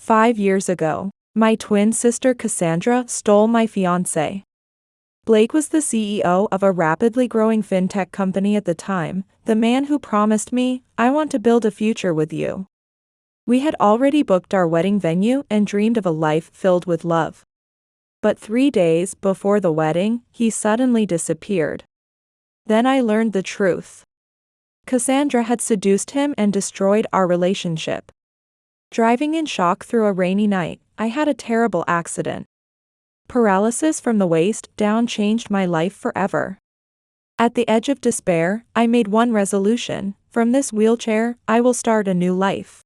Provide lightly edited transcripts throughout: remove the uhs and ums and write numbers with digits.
5 years ago, my twin sister Cassandra stole my fiancé. Blake was the CEO of a rapidly growing fintech company at the time, the man who promised me, "I want to build a future with you." We had already booked our wedding venue and dreamed of a life filled with love. But 3 days before the wedding, he suddenly disappeared. Then I learned the truth. Cassandra had seduced him and destroyed our relationship. Driving in shock through a rainy night, I had a terrible accident. Paralysis from the waist down changed my life forever. At the edge of despair, I made one resolution: from this wheelchair, I will start a new life.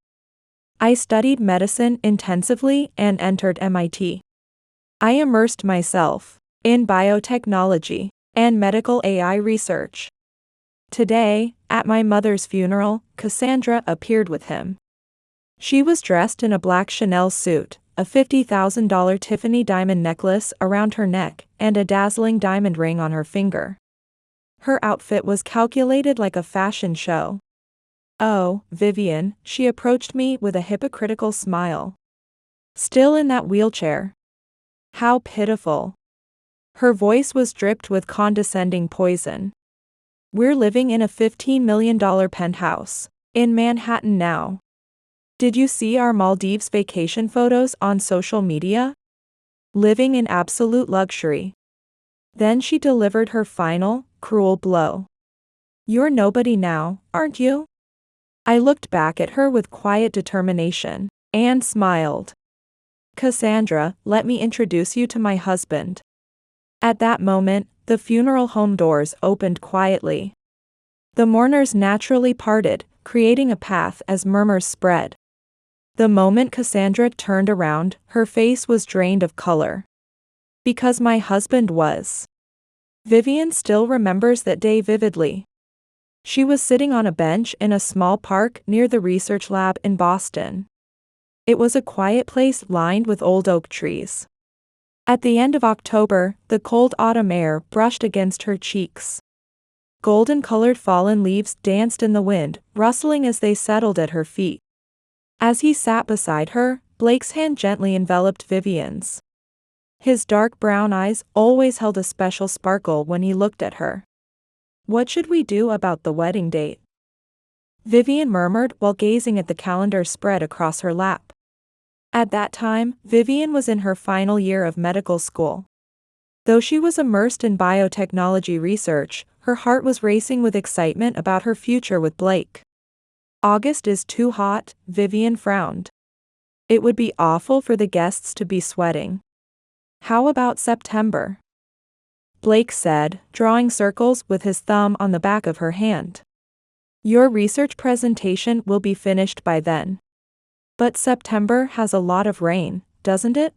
I studied medicine intensively and entered MIT. I immersed myself in biotechnology and medical AI research. Today, at my mother's funeral, Cassandra appeared with him. She was dressed in a black Chanel suit, a $50,000 Tiffany diamond necklace around her neck, and a dazzling diamond ring on her finger. Her outfit was calculated like a fashion show. "Oh, Vivian," she approached me with a hypocritical smile. "Still in that wheelchair? How pitiful." Her voice was dripped with condescending poison. "We're living in a $15 million penthouse in Manhattan now. Did you see our Maldives vacation photos on social media? Living in absolute luxury." Then she delivered her final, cruel blow. "You're nobody now, aren't you?" I looked back at her with quiet determination and smiled. "Cassandra, let me introduce you to my husband." At that moment, the funeral home doors opened quietly. The mourners naturally parted, creating a path as murmurs spread. The moment Cassandra turned around, her face was drained of color. Because my husband was. Vivian still remembers that day vividly. She was sitting on a bench in a small park near the research lab in Boston. It was a quiet place lined with old oak trees. At the end of October, the cold autumn air brushed against her cheeks. Golden-colored fallen leaves danced in the wind, rustling as they settled at her feet. As he sat beside her, Blake's hand gently enveloped Vivian's. His dark brown eyes always held a special sparkle when he looked at her. "What should we do about the wedding date?" Vivian murmured while gazing at the calendar spread across her lap. At that time, Vivian was in her final year of medical school. Though she was immersed in biotechnology research, her heart was racing with excitement about her future with Blake. "August is too hot," Vivian frowned. "It would be awful for the guests to be sweating." "How about September?" Blake said, drawing circles with his thumb on the back of her hand. "Your research presentation will be finished by then." "But September has a lot of rain, doesn't it?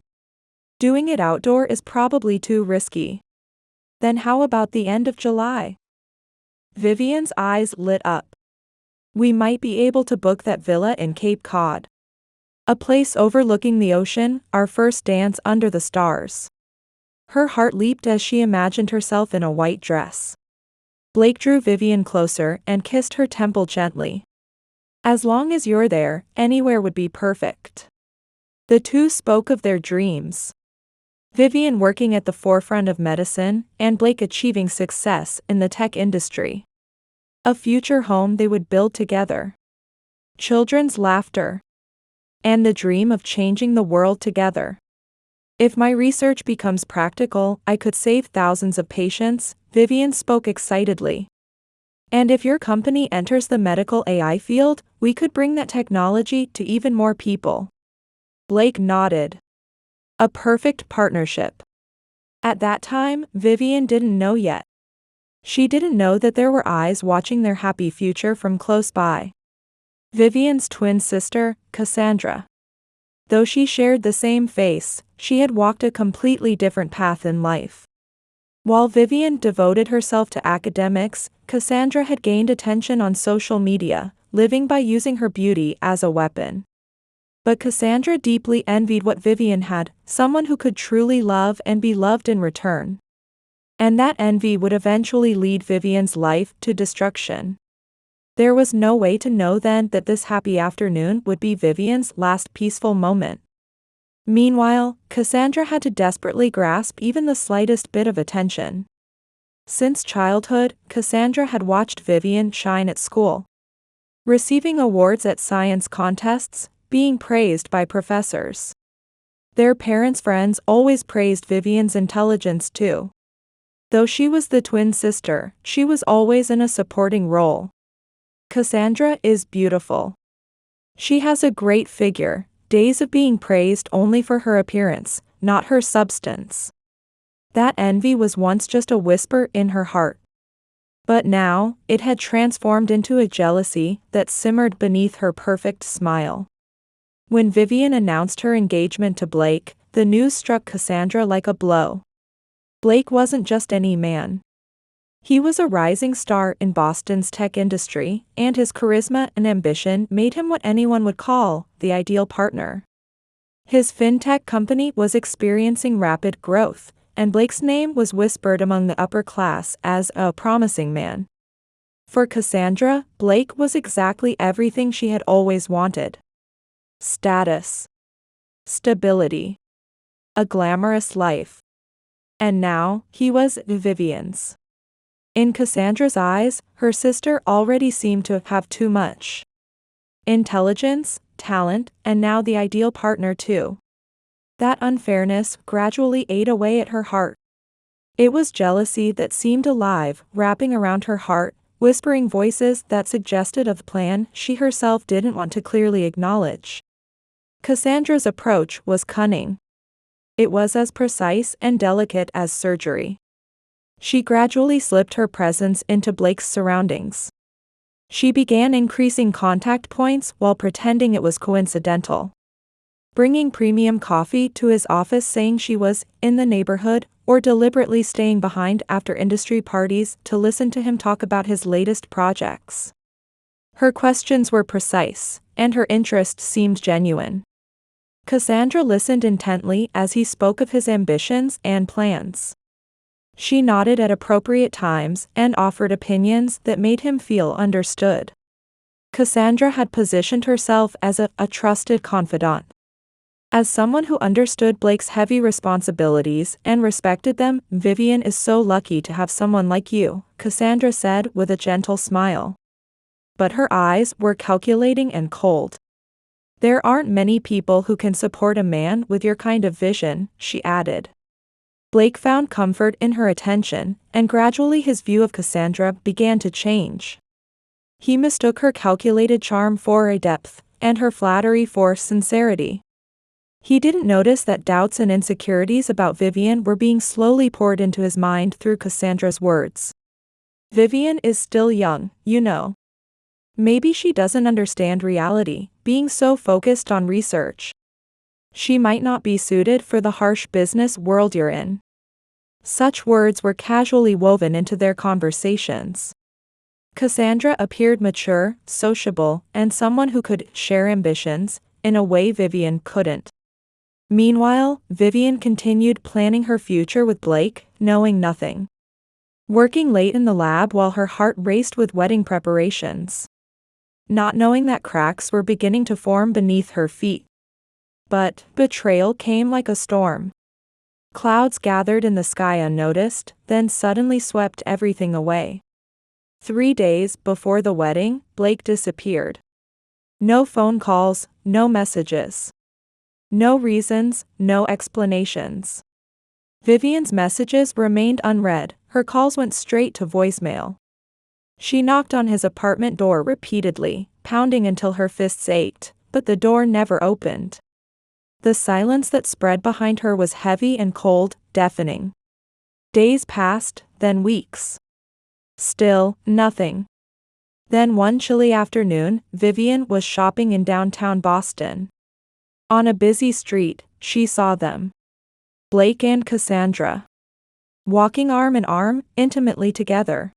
Doing it outdoor is probably too risky." "Then how about the end of July?" Vivian's eyes lit up. "We might be able to book that villa in Cape Cod. A place overlooking the ocean, our first dance under the stars." Her heart leaped as she imagined herself in a white dress. Blake drew Vivian closer and kissed her temple gently. "As long as you're there, anywhere would be perfect." The two spoke of their dreams. Vivian working at the forefront of medicine, and Blake achieving success in the tech industry. A future home they would build together. Children's laughter. And the dream of changing the world together. "If my research becomes practical, I could save thousands of patients," Vivian spoke excitedly. "And if your company enters the medical AI field, we could bring that technology to even more people." Blake nodded. A perfect partnership. At that time, Vivian didn't know yet. She didn't know that there were eyes watching their happy future from close by. Vivian's twin sister, Cassandra. Though she shared the same face, she had walked a completely different path in life. While Vivian devoted herself to academics, Cassandra had gained attention on social media, living by using her beauty as a weapon. But Cassandra deeply envied what Vivian had, someone who could truly love and be loved in return. And that envy would eventually lead Vivian's life to destruction. There was no way to know then that this happy afternoon would be Vivian's last peaceful moment. Meanwhile, Cassandra had to desperately grasp even the slightest bit of attention. Since childhood, Cassandra had watched Vivian shine at school, receiving awards at science contests, being praised by professors. Their parents' friends always praised Vivian's intelligence too. Though she was the twin sister, she was always in a supporting role. Cassandra is beautiful. She has a great figure, days of being praised only for her appearance, not her substance. That envy was once just a whisper in her heart. But now, it had transformed into a jealousy that simmered beneath her perfect smile. When Vivian announced her engagement to Blake, the news struck Cassandra like a blow. Blake wasn't just any man. He was a rising star in Boston's tech industry, and his charisma and ambition made him what anyone would call the ideal partner. His fintech company was experiencing rapid growth, and Blake's name was whispered among the upper class as a promising man. For Cassandra, Blake was exactly everything she had always wanted. Status, stability, a glamorous life. And now, he was Vivian's. In Cassandra's eyes, her sister already seemed to have too much. Intelligence, talent, and now the ideal partner too. That unfairness gradually ate away at her heart. It was jealousy that seemed alive, wrapping around her heart, whispering voices that suggested a plan she herself didn't want to clearly acknowledge. Cassandra's approach was cunning. It was as precise and delicate as surgery. She gradually slipped her presence into Blake's surroundings. She began increasing contact points while pretending it was coincidental. Bringing premium coffee to his office saying she was in the neighborhood, or deliberately staying behind after industry parties to listen to him talk about his latest projects. Her questions were precise, and her interest seemed genuine. Cassandra listened intently as he spoke of his ambitions and plans. She nodded at appropriate times and offered opinions that made him feel understood. Cassandra had positioned herself as a trusted confidant. As someone who understood Blake's heavy responsibilities and respected them, Vivian is so lucky to have someone like you, Cassandra said with a gentle smile. But her eyes were calculating and cold. There aren't many people who can support a man with your kind of vision, she added. Blake found comfort in her attention, and gradually his view of Cassandra began to change. He mistook her calculated charm for a depth, and her flattery for sincerity. He didn't notice that doubts and insecurities about Vivian were being slowly poured into his mind through Cassandra's words. Vivian is still young, you know. Maybe she doesn't understand reality, being so focused on research. She might not be suited for the harsh business world you're in. Such words were casually woven into their conversations. Cassandra appeared mature, sociable, and someone who could share ambitions in a way Vivian couldn't. Meanwhile, Vivian continued planning her future with Blake, knowing nothing. Working late in the lab while her heart raced with wedding preparations. Not knowing that cracks were beginning to form beneath her feet. But betrayal came like a storm. Clouds gathered in the sky unnoticed, then suddenly swept everything away. 3 days before the wedding, Blake disappeared. No phone calls, no messages. No reasons, no explanations. Vivian's messages remained unread, her calls went straight to voicemail. She knocked on his apartment door repeatedly, pounding until her fists ached, but the door never opened. The silence that spread behind her was heavy and cold, deafening. Days passed, then weeks. Still, nothing. Then one chilly afternoon, Vivian was shopping in downtown Boston. On a busy street, she saw them. Blake and Cassandra. Walking arm in arm, intimately together.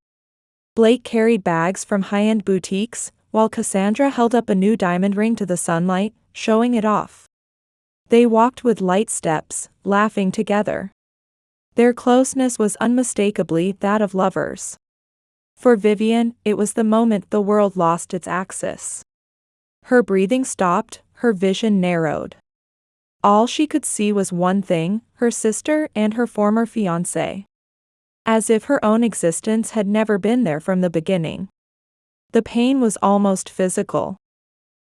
Blake carried bags from high-end boutiques, while Cassandra held up a new diamond ring to the sunlight, showing it off. They walked with light steps, laughing together. Their closeness was unmistakably that of lovers. For Vivian, it was the moment the world lost its axis. Her breathing stopped, her vision narrowed. All she could see was one thing, her sister and her former fiancé. As if her own existence had never been there from the beginning. The pain was almost physical.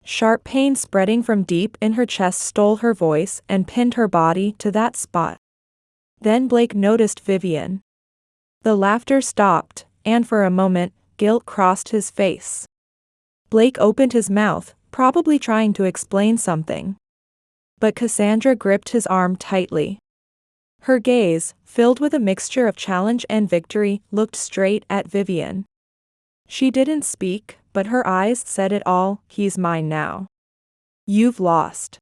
Sharp pain spreading from deep in her chest stole her voice and pinned her body to that spot. Then Blake noticed Vivian. The laughter stopped, and for a moment, guilt crossed his face. Blake opened his mouth, probably trying to explain something. But Cassandra gripped his arm tightly. Her gaze, filled with a mixture of challenge and victory, looked straight at Vivian. She didn't speak, but her eyes said it all, he's mine now. You've lost.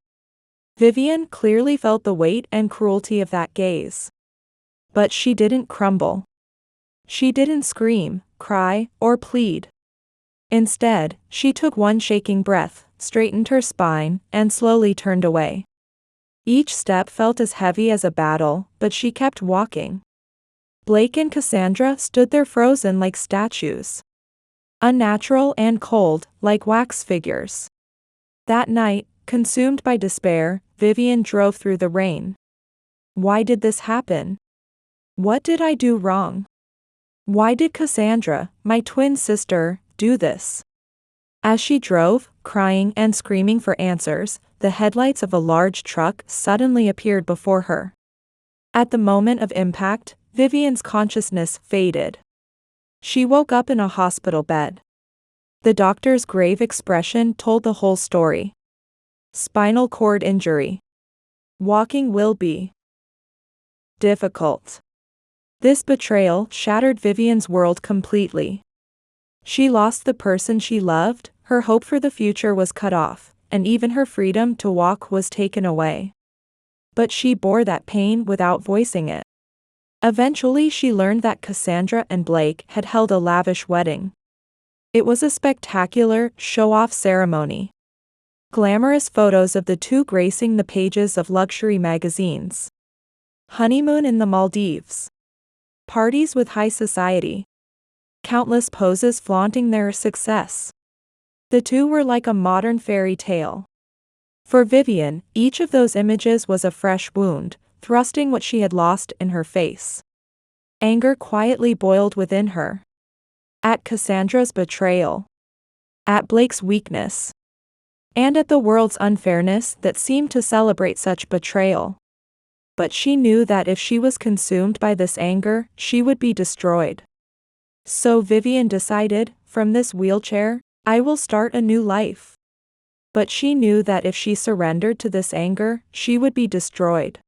Vivian clearly felt the weight and cruelty of that gaze. But she didn't crumble. She didn't scream, cry, or plead. Instead, she took one shaking breath, straightened her spine, and slowly turned away. Each step felt as heavy as a battle, but she kept walking. Blake and Cassandra stood there frozen like statues. Unnatural and cold, like wax figures. That night, consumed by despair, Vivian drove through the rain. Why did this happen? What did I do wrong? Why did Cassandra, my twin sister, do this? As she drove, crying and screaming for answers, the headlights of a large truck suddenly appeared before her. At the moment of impact, Vivian's consciousness faded. She woke up in a hospital bed. The doctor's grave expression told the whole story. Spinal cord injury. Walking will be difficult. This betrayal shattered Vivian's world completely. She lost the person she loved, her hope for the future was cut off, and even her freedom to walk was taken away. But she bore that pain without voicing it. Eventually she learned that Cassandra and Blake had held a lavish wedding. It was a spectacular, show-off ceremony. Glamorous photos of the two gracing the pages of luxury magazines. Honeymoon in the Maldives. Parties with high society. Countless poses flaunting their success. The two were like a modern fairy tale. For Vivian, each of those images was a fresh wound, thrusting what she had lost in her face. Anger quietly boiled within her. At Cassandra's betrayal. At Blake's weakness. And at the world's unfairness that seemed to celebrate such betrayal. But she knew that if she was consumed by this anger, she would be destroyed. So Vivian decided, from this wheelchair, I will start a new life. But she knew that if she surrendered to this anger, she would be destroyed.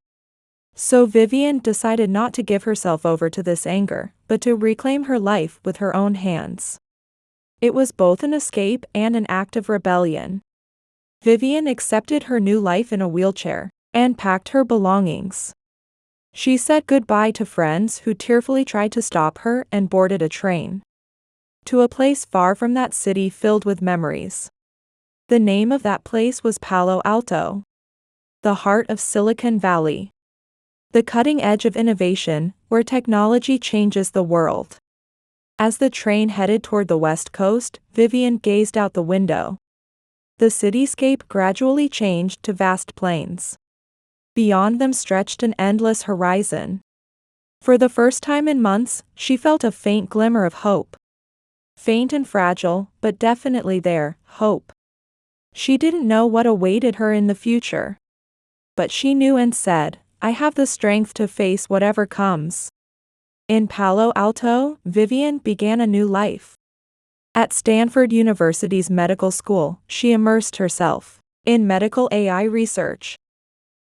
So Vivian decided not to give herself over to this anger, but to reclaim her life with her own hands. It was both an escape and an act of rebellion. Vivian accepted her new life in a wheelchair, and packed her belongings. She said goodbye to friends who tearfully tried to stop her and boarded a train. To a place far from that city filled with memories. The name of that place was Palo Alto. The heart of Silicon Valley. The cutting edge of innovation, where technology changes the world. As the train headed toward the West Coast, Vivian gazed out the window. The cityscape gradually changed to vast plains. Beyond them stretched an endless horizon. For the first time in months, she felt a faint glimmer of hope. Faint and fragile, but definitely there, hope. She didn't know what awaited her in the future. But she knew and said, I have the strength to face whatever comes. In Palo Alto, Vivian began a new life. At Stanford University's medical school, she immersed herself in medical AI research.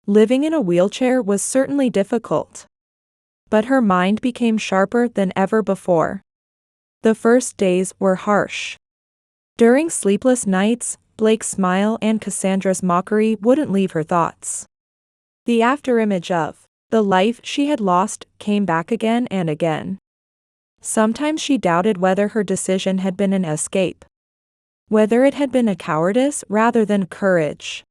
Living in a wheelchair was certainly difficult. But her mind became sharper than ever before. The first days were harsh. During sleepless nights, Blake's smile and Cassandra's mockery wouldn't leave her thoughts. The afterimage of the life she had lost came back again and again. Sometimes she doubted whether her decision had been an escape. Whether it had been a cowardice rather than courage.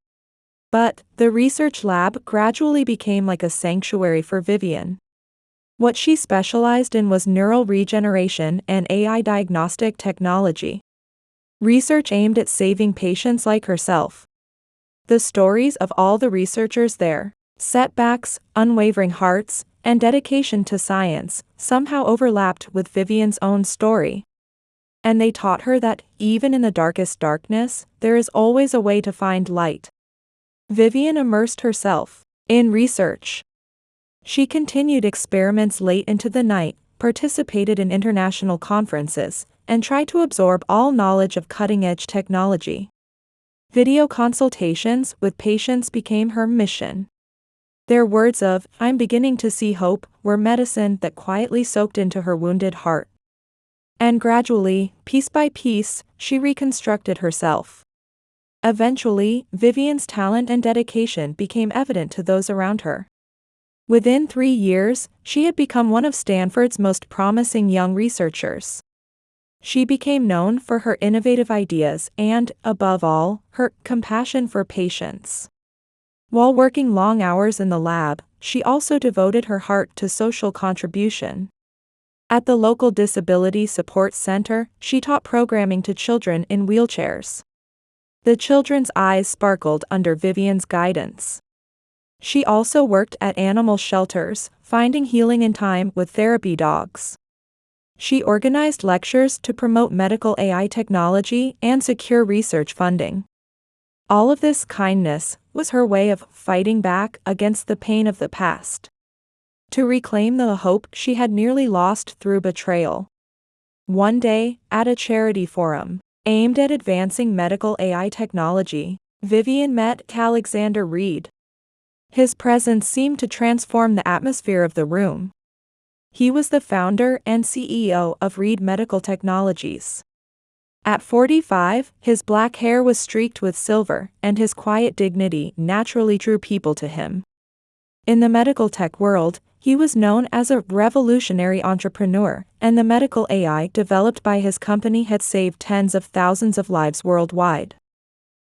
But the research lab gradually became like a sanctuary for Vivian. What she specialized in was neural regeneration and AI diagnostic technology. Research aimed at saving patients like herself. The stories of all the researchers there, setbacks, unwavering hearts, and dedication to science, somehow overlapped with Vivian's own story. And they taught her that, even in the darkest darkness, there is always a way to find light. Vivian immersed herself in research. She continued experiments late into the night, participated in international conferences, and tried to absorb all knowledge of cutting-edge technology. Video consultations with patients became her mission. Their words of, "I'm beginning to see hope," were medicine that quietly soaked into her wounded heart. And gradually, piece by piece, she reconstructed herself. Eventually, Vivian's talent and dedication became evident to those around her. Within 3 years, she had become one of Stanford's most promising young researchers. She became known for her innovative ideas and, above all, her compassion for patients. While working long hours in the lab, she also devoted her heart to social contribution. At the local disability support center, she taught programming to children in wheelchairs. The children's eyes sparkled under Vivian's guidance. She also worked at animal shelters, finding healing in time with therapy dogs. She organized lectures to promote medical AI technology and secure research funding. All of this kindness was her way of fighting back against the pain of the past, to reclaim the hope she had nearly lost through betrayal. One day, at a charity forum aimed at advancing medical AI technology, Vivian met Alexander Reed. His presence seemed to transform the atmosphere of the room. He was the founder and CEO of Reed Medical Technologies. At 45, his black hair was streaked with silver, and his quiet dignity naturally drew people to him. In the medical tech world, he was known as a revolutionary entrepreneur, and the medical AI developed by his company had saved tens of thousands of lives worldwide.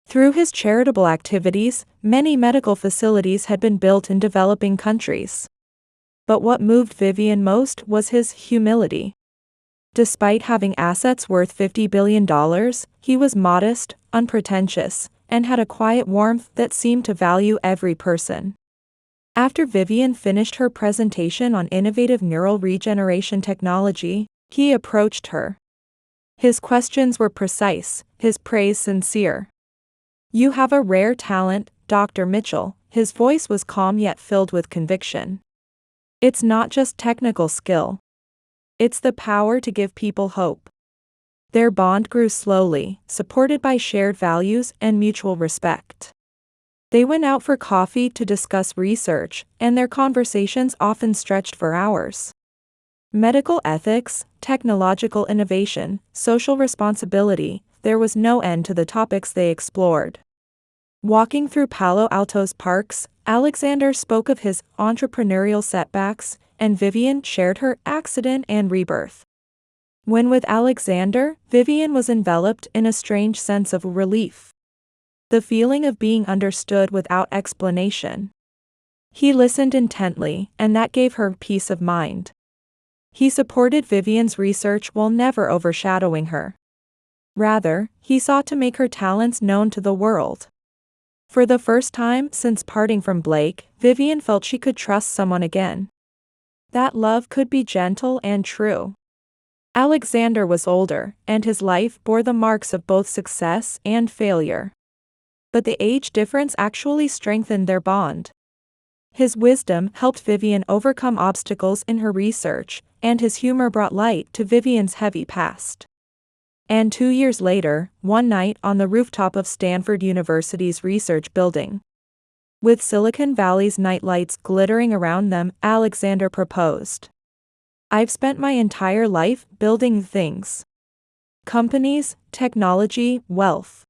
Through his charitable activities, many medical facilities had been built in developing countries. But what moved Vivian most was his humility. Despite having assets worth $50 billion, he was modest, unpretentious, and had a quiet warmth that seemed to value every person. After Vivian finished her presentation on innovative neural regeneration technology, he approached her. His questions were precise, his praise sincere. "You have a rare talent, Dr. Mitchell." His voice was calm yet filled with conviction. "It's not just technical skill. It's the power to give people hope." Their bond grew slowly, supported by shared values and mutual respect. They went out for coffee to discuss research, and their conversations often stretched for hours. Medical ethics, technological innovation, social responsibility, there was no end to the topics they explored. Walking through Palo Alto's parks, Alexander spoke of his entrepreneurial setbacks, and Vivian shared her accident and rebirth. When with Alexander, Vivian was enveloped in a strange sense of relief. The feeling of being understood without explanation. He listened intently, and that gave her peace of mind. He supported Vivian's research while never overshadowing her. Rather, he sought to make her talents known to the world. For the first time since parting from Blake, Vivian felt she could trust someone again. That love could be gentle and true. Alexander was older, and his life bore the marks of both success and failure. But the age difference actually strengthened their bond. His wisdom helped Vivian overcome obstacles in her research, and his humor brought light to Vivian's heavy past. And 2 years later, one night on the rooftop of Stanford University's research building, with Silicon Valley's nightlights glittering around them, Alexander proposed. "I've spent my entire life building things. Companies, technology, wealth."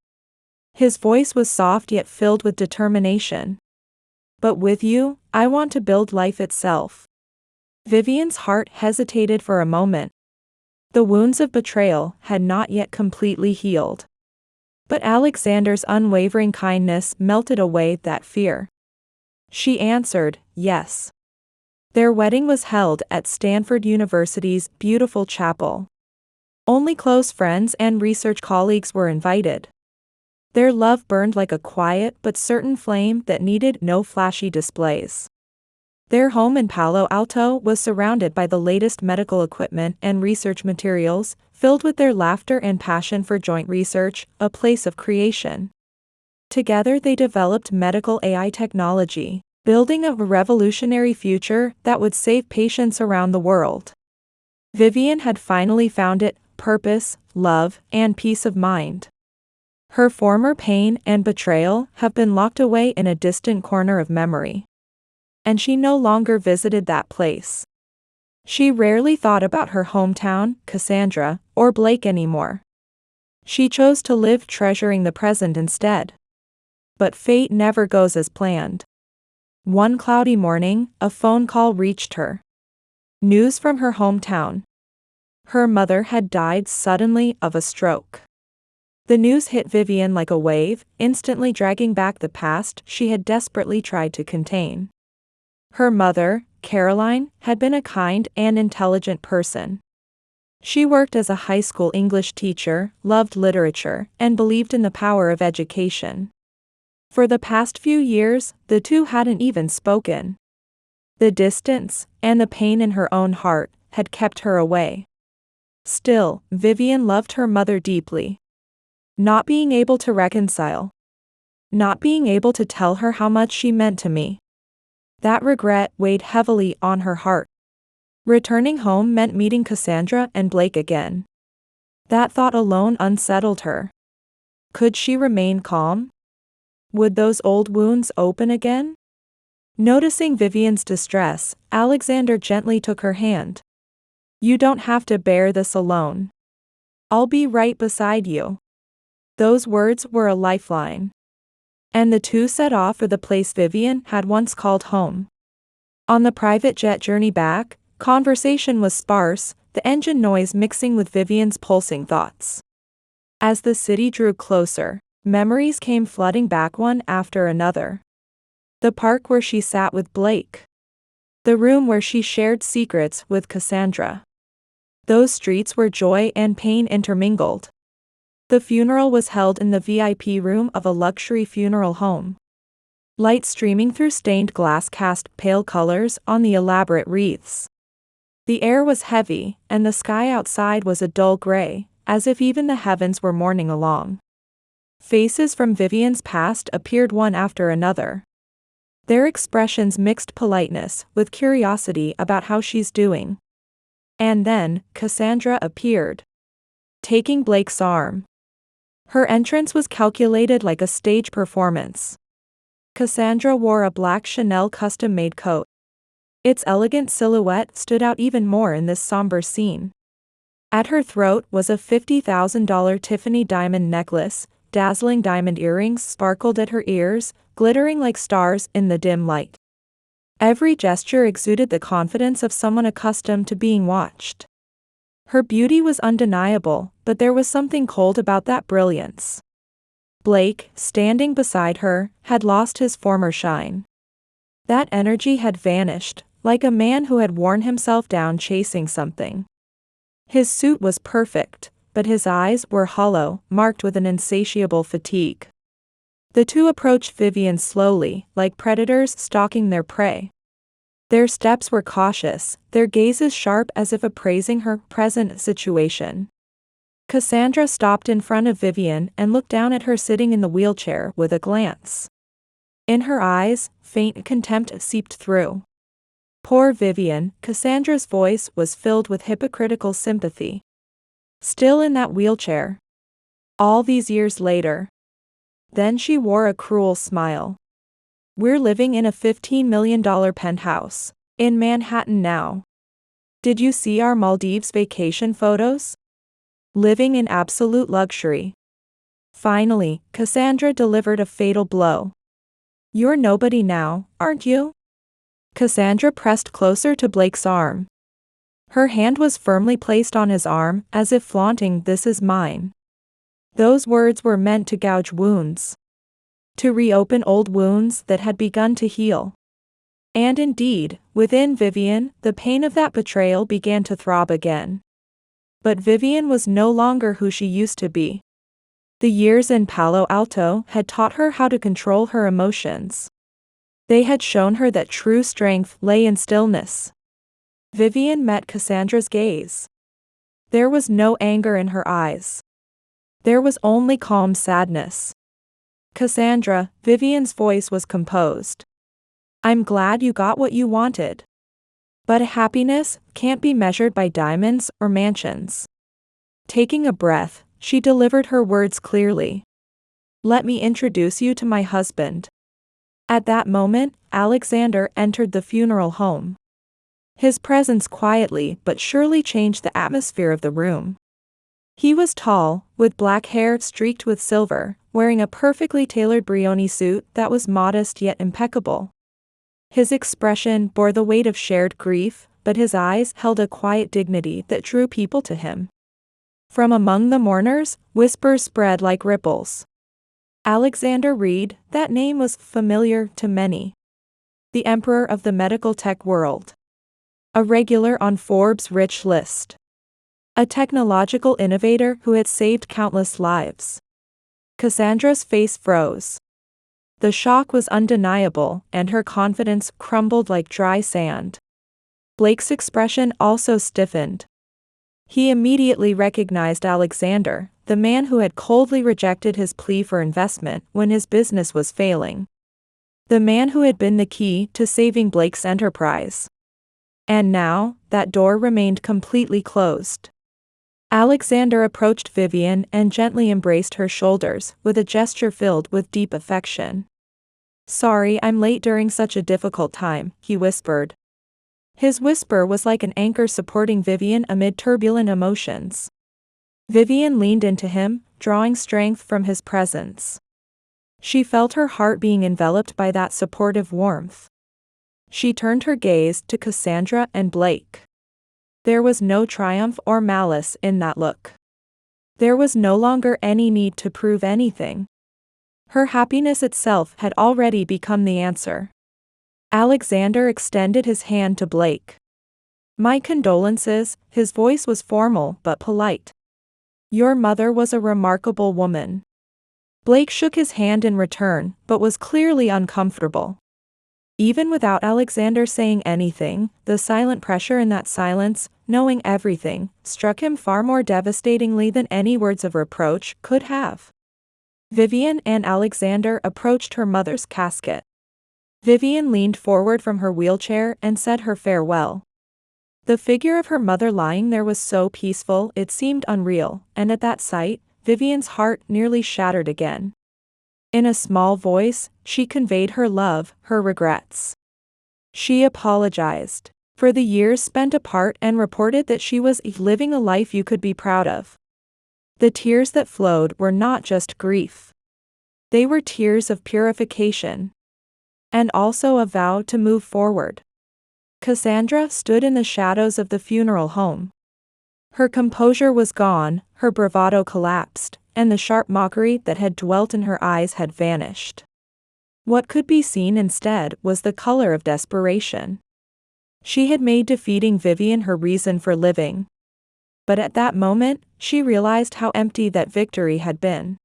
His voice was soft yet filled with determination. "But with you, I want to build life itself." Vivian's heart hesitated for a moment. The wounds of betrayal had not yet completely healed. But Alexander's unwavering kindness melted away that fear. She answered, "Yes." Their wedding was held at Stanford University's beautiful chapel. Only close friends and research colleagues were invited. Their love burned like a quiet but certain flame that needed no flashy displays. Their home in Palo Alto was surrounded by the latest medical equipment and research materials, filled with their laughter and passion for joint research, a place of creation. Together they developed medical AI technology, building a revolutionary future that would save patients around the world. Vivian had finally found it: purpose, love, and peace of mind. Her former pain and betrayal have been locked away in a distant corner of memory. And she no longer visited that place. She rarely thought about her hometown, Cassandra, or Blake anymore. She chose to live treasuring the present instead. But fate never goes as planned. One cloudy morning, a phone call reached her. News from her hometown. Her mother had died suddenly of a stroke. The news hit Vivian like a wave, instantly dragging back the past she had desperately tried to contain. Her mother, Caroline, had been a kind and intelligent person. She worked as a high school English teacher, loved literature, and believed in the power of education. For the past few years, the two hadn't even spoken. The distance, and the pain in her own heart, had kept her away. Still, Vivian loved her mother deeply. Not being able to reconcile. Not being able to tell her how much she meant to me. That regret weighed heavily on her heart. Returning home meant meeting Cassandra and Blake again. That thought alone unsettled her. Could she remain calm? Would those old wounds open again? Noticing Vivian's distress, Alexander gently took her hand. "You don't have to bear this alone. I'll be right beside you." Those words were a lifeline. And the two set off for the place Vivian had once called home. On the private jet journey back, conversation was sparse, the engine noise mixing with Vivian's pulsing thoughts. As the city drew closer, memories came flooding back one after another. The park where she sat with Blake. The room where she shared secrets with Cassandra. Those streets where joy and pain intermingled. The funeral was held in the VIP room of a luxury funeral home. Light streaming through stained glass cast pale colors on the elaborate wreaths. The air was heavy, and the sky outside was a dull gray, as if even the heavens were mourning along. Faces from Vivian's past appeared one after another. Their expressions mixed politeness with curiosity about how she's doing. And then, Cassandra appeared, taking Blake's arm. Her entrance was calculated like a stage performance. Cassandra wore a black Chanel custom-made coat. Its elegant silhouette stood out even more in this somber scene. At her throat was a $50,000 Tiffany diamond necklace, dazzling diamond earrings sparkled at her ears, glittering like stars in the dim light. Every gesture exuded the confidence of someone accustomed to being watched. Her beauty was undeniable, but there was something cold about that brilliance. Blake, standing beside her, had lost his former shine. That energy had vanished, like a man who had worn himself down chasing something. His suit was perfect, but his eyes were hollow, marked with an insatiable fatigue. The two approached Vivian slowly, like predators stalking their prey. Their steps were cautious, their gazes sharp as if appraising her present situation. Cassandra stopped in front of Vivian and looked down at her sitting in the wheelchair with a glance. In her eyes, faint contempt seeped through. Poor Vivian, Cassandra's voice was filled with hypocritical sympathy. Still in that wheelchair. All these years later. Then she wore a cruel smile. "We're living in a $15 million penthouse, in Manhattan now. Did you see our Maldives vacation photos? Living in absolute luxury." Finally, Cassandra delivered a fatal blow. "You're nobody now, aren't you?" Cassandra pressed closer to Blake's arm. Her hand was firmly placed on his arm, as if flaunting, "This is mine." Those words were meant to gouge wounds. To reopen old wounds that had begun to heal. And indeed, within Vivian, the pain of that betrayal began to throb again. But Vivian was no longer who she used to be. The years in Palo Alto had taught her how to control her emotions. They had shown her that true strength lay in stillness. Vivian met Cassandra's gaze. There was no anger in her eyes. There was only calm sadness. "Cassandra," Vivian's voice was composed. "I'm glad you got what you wanted. But happiness can't be measured by diamonds or mansions." Taking a breath, she delivered her words clearly. "Let me introduce you to my husband." At that moment, Alexander entered the funeral home. His presence quietly but surely changed the atmosphere of the room. He was tall, with black hair streaked with silver, wearing a perfectly tailored Brioni suit that was modest yet impeccable. His expression bore the weight of shared grief, but his eyes held a quiet dignity that drew people to him. From among the mourners, whispers spread like ripples. Alexander Reed, that name was familiar to many. The emperor of the medical tech world. A regular on Forbes' rich list. A technological innovator who had saved countless lives. Cassandra's face froze. The shock was undeniable, and her confidence crumbled like dry sand. Blake's expression also stiffened. He immediately recognized Alexander, the man who had coldly rejected his plea for investment when his business was failing. The man who had been the key to saving Blake's enterprise. And now, that door remained completely closed. Alexander approached Vivian and gently embraced her shoulders with a gesture filled with deep affection. "Sorry I'm late during such a difficult time," he whispered. His whisper was like an anchor supporting Vivian amid turbulent emotions. Vivian leaned into him, drawing strength from his presence. She felt her heart being enveloped by that supportive warmth. She turned her gaze to Cassandra and Blake. There was no triumph or malice in that look. There was no longer any need to prove anything. Her happiness itself had already become the answer. Alexander extended his hand to Blake. "My condolences," his voice was formal but polite. "Your mother was a remarkable woman." Blake shook his hand in return, but was clearly uncomfortable. Even without Alexander saying anything, the silent pressure in that silence, knowing everything, struck him far more devastatingly than any words of reproach could have. Vivian and Alexander approached her mother's casket. Vivian leaned forward from her wheelchair and said her farewell. The figure of her mother lying there was so peaceful it seemed unreal, and at that sight, Vivian's heart nearly shattered again. In a small voice, she conveyed her love, her regrets. She apologized for the years spent apart and reported that she was living a life you could be proud of. The tears that flowed were not just grief. They were tears of purification. And also a vow to move forward. Cassandra stood in the shadows of the funeral home. Her composure was gone, her bravado collapsed, and the sharp mockery that had dwelt in her eyes had vanished. What could be seen instead was the color of desperation. She had made defeating Vivian her reason for living. But at that moment, she realized how empty that victory had been.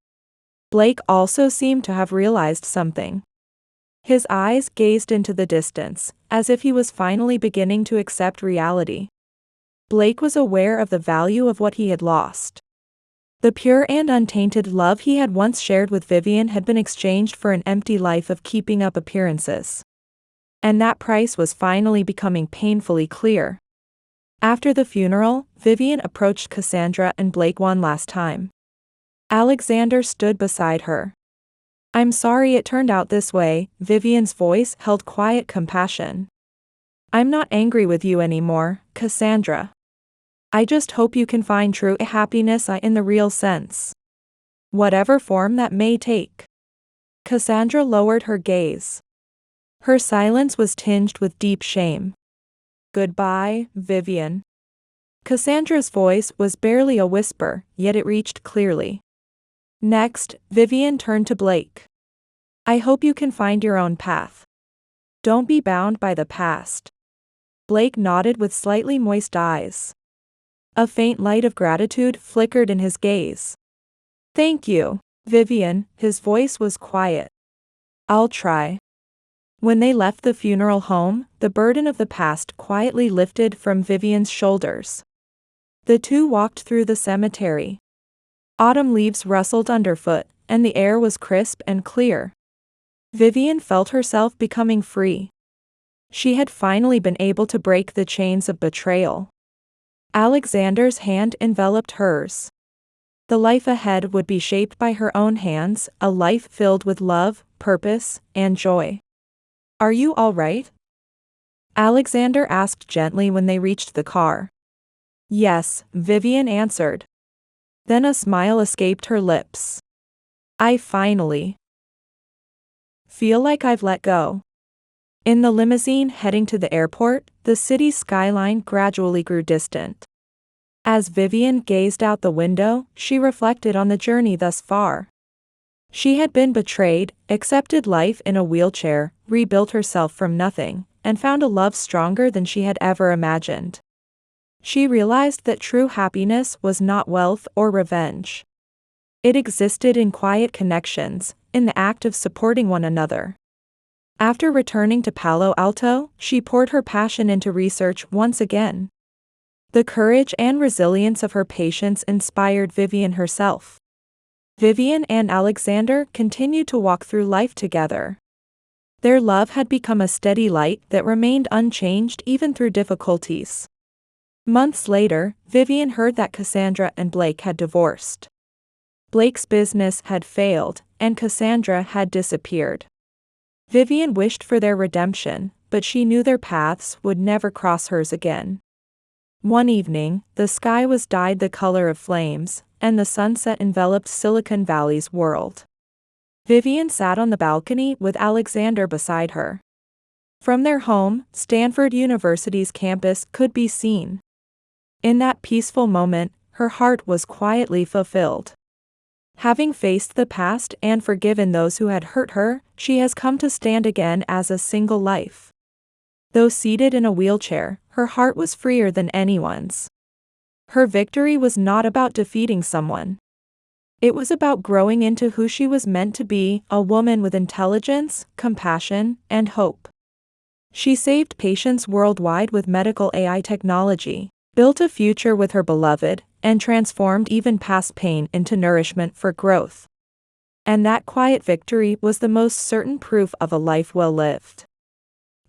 Blake also seemed to have realized something. His eyes gazed into the distance, as if he was finally beginning to accept reality. Blake was aware of the value of what he had lost. The pure and untainted love he had once shared with Vivian had been exchanged for an empty life of keeping up appearances. And that price was finally becoming painfully clear. After the funeral, Vivian approached Cassandra and Blake one last time. Alexander stood beside her. "I'm sorry it turned out this way," Vivian's voice held quiet compassion. "I'm not angry with you anymore, Cassandra. I just hope you can find true happiness in the real sense. Whatever form that may take." Cassandra lowered her gaze. Her silence was tinged with deep shame. "Goodbye, Vivian." Cassandra's voice was barely a whisper, yet it reached clearly. Next, Vivian turned to Blake. "I hope you can find your own path. Don't be bound by the past." Blake nodded with slightly moist eyes. A faint light of gratitude flickered in his gaze. "Thank you." Vivian, his voice was quiet. I'll try. When they left the funeral home, the burden of the past quietly lifted from Vivian's shoulders. The two walked through the cemetery. Autumn leaves rustled underfoot, and the air was crisp and clear. Vivian felt herself becoming free. She had finally been able to break the chains of betrayal. Alexander's hand enveloped hers. The life ahead would be shaped by her own hands, a life filled with love, purpose, and joy. Are you all right? Alexander asked gently when they reached the car. Yes, Vivian answered. Then a smile escaped her lips. I finally feel like I've let go. In the limousine heading to the airport, the city's skyline gradually grew distant. As Vivian gazed out the window, she reflected on the journey thus far. She had been betrayed, accepted life in a wheelchair, rebuilt herself from nothing, and found a love stronger than she had ever imagined. She realized that true happiness was not wealth or revenge. It existed in quiet connections, in the act of supporting one another. After returning to Palo Alto, she poured her passion into research once again. The courage and resilience of her patients inspired Vivian herself. Vivian and Alexander continued to walk through life together. Their love had become a steady light that remained unchanged even through difficulties. Months later, Vivian heard that Cassandra and Blake had divorced. Blake's business had failed, and Cassandra had disappeared. Vivian wished for their redemption, but she knew their paths would never cross hers again. One evening, the sky was dyed the color of flames, and the sunset enveloped Silicon Valley's world. Vivian sat on the balcony with Alexander beside her. From their home, Stanford University's campus could be seen. In that peaceful moment, her heart was quietly fulfilled. Having faced the past and forgiven those who had hurt her, she has come to stand again as a single life. Though seated in a wheelchair, her heart was freer than anyone's. Her victory was not about defeating someone. It was about growing into who she was meant to be, a woman with intelligence, compassion, and hope. She saved patients worldwide with medical AI technology, built a future with her beloved, and transformed even past pain into nourishment for growth. And that quiet victory was the most certain proof of a life well lived.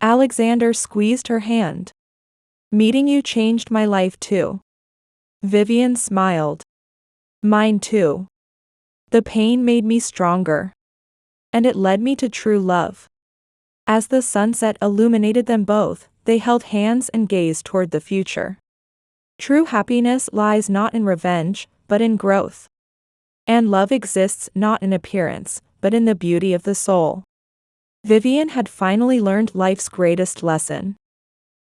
Alexander squeezed her hand. Meeting you changed my life too. Vivian smiled. Mine too. The pain made me stronger. And it led me to true love. As the sunset illuminated them both, they held hands and gazed toward the future. True happiness lies not in revenge, but in growth. And love exists not in appearance, but in the beauty of the soul. Vivian had finally learned life's greatest lesson.